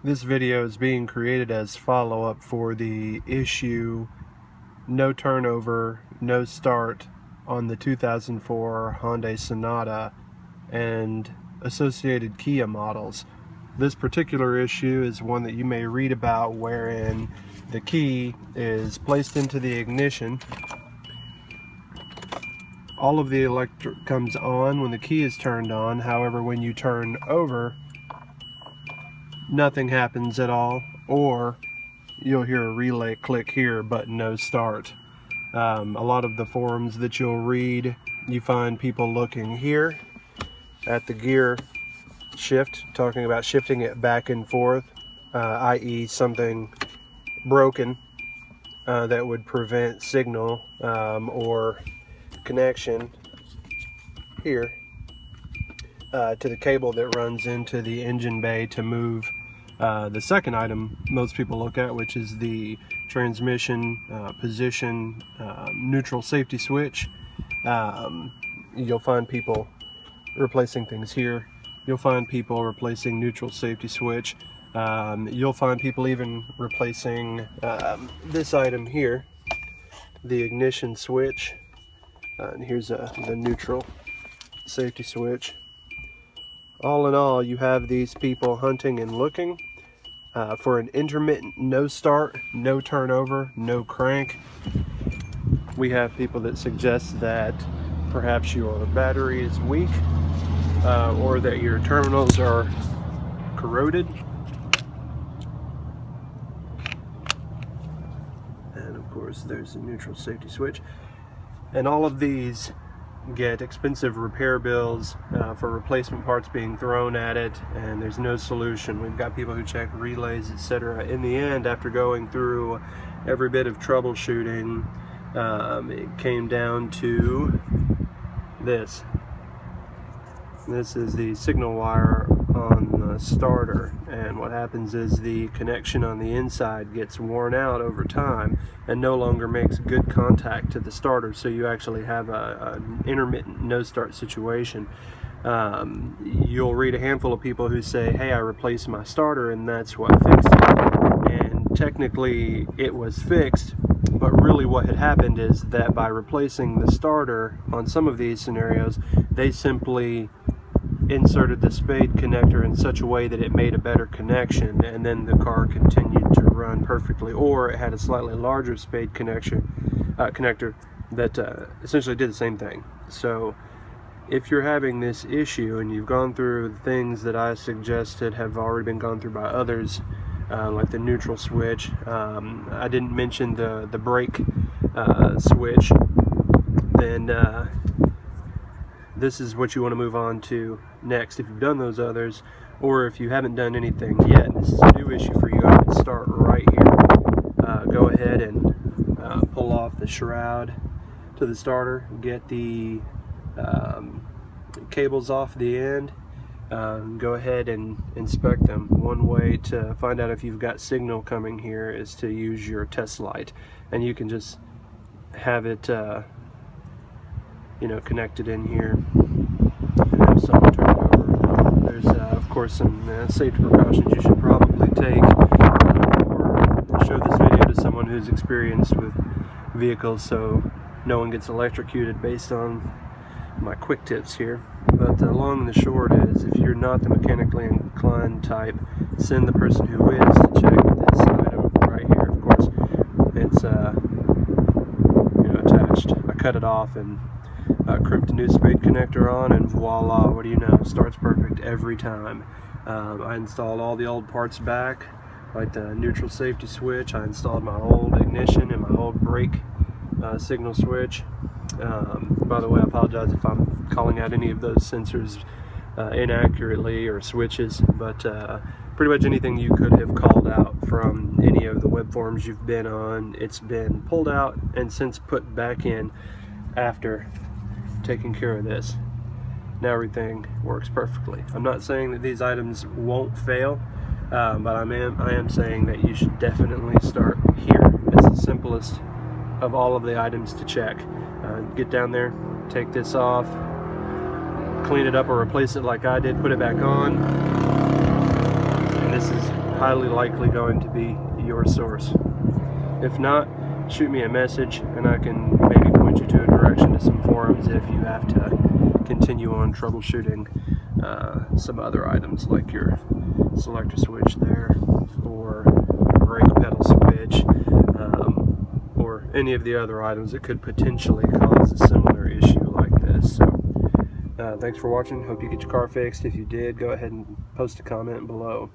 This video is being created as follow-up for the issue no turnover, no start on the 2004 Hyundai Sonata and associated Kia models. This particular issue is one that you may read about wherein the key is placed into the ignition. All of the electric comes on when the key is turned on. However, when you turn over, nothing happens at all, or you'll hear a relay click here but no start. A lot of the forums that you'll read, you find people looking here at the gear shift, talking about shifting it back and forth, i.e. something broken that would prevent signal or connection here to the cable that runs into the engine bay to move the second item most people look at, which is the transmission position neutral safety switch. You'll find people replacing things here. You'll find people replacing neutral safety switch. You'll find people even replacing this item here, the ignition switch. And here's the neutral safety switch. All in all, you have these people hunting and looking for an intermittent no start, no turnover, no crank. We have people that suggest that perhaps your battery is weak or that your terminals are corroded. And of course there's the neutral safety switch. And all of these get expensive repair bills for replacement parts being thrown at it, and there's no solution. We've got people who check relays, etc. In the end, after going through every bit of troubleshooting, it came down to this. This is the signal wire on the starter, and what happens is the connection on the inside gets worn out over time and no longer makes good contact to the starter, so you actually have an intermittent no start situation. You'll read a handful of people who say, hey, I replaced my starter and that's what fixed it, and technically it was fixed, but really what had happened is that by replacing the starter on some of these scenarios, they simply inserted the spade connector in such a way that it made a better connection, and then the car continued to run perfectly, or it had a slightly larger spade connector that essentially did the same thing. So if you're having this issue and you've gone through the things that I suggested have already been gone through by others, like the neutral switch, I didn't mention the brake switch, then this is what you want to move on to next. If you've done those others, or if you haven't done anything yet, this is a new issue for you. I would start right here. Go ahead and pull off the shroud to the starter, get the cables off the end, go ahead and inspect them. One way to find out if you've got signal coming here is to use your test light, and you can just have it connected in here and have someone turn it over. There's of course some safety precautions you should probably take, or show this video to someone who's experienced with vehicles so no one gets electrocuted based on my quick tips here. But the long and the short is, if you're not the mechanically inclined type, send the person who is to check this item right here. Of course it's attached. I cut it off and crimped a new spade connector on, and voila, what do you know, starts perfect every time. I installed all the old parts back, like the neutral safety switch. I installed my old ignition and my old brake signal switch. By the way, I apologize if I'm calling out any of those sensors inaccurately or switches, but pretty much anything you could have called out from any of the web forums you've been on, it's been pulled out and since put back in after taking care of this. Now everything works perfectly. I'm not saying that these items won't fail, but I am saying that you should definitely start here. It's the simplest of all of the items to check. Get down there, take this off, clean it up or replace it like I did, put it back on, and this is highly likely going to be your source. If not, shoot me a message and I can maybe point you to a direction to some forums if you have to continue on troubleshooting some other items like your selector switch there, or brake pedal switch, or any of the other items that could potentially cause a similar issue like this. So thanks for watching. Hope you get your car fixed. If you did, go ahead and post a comment below.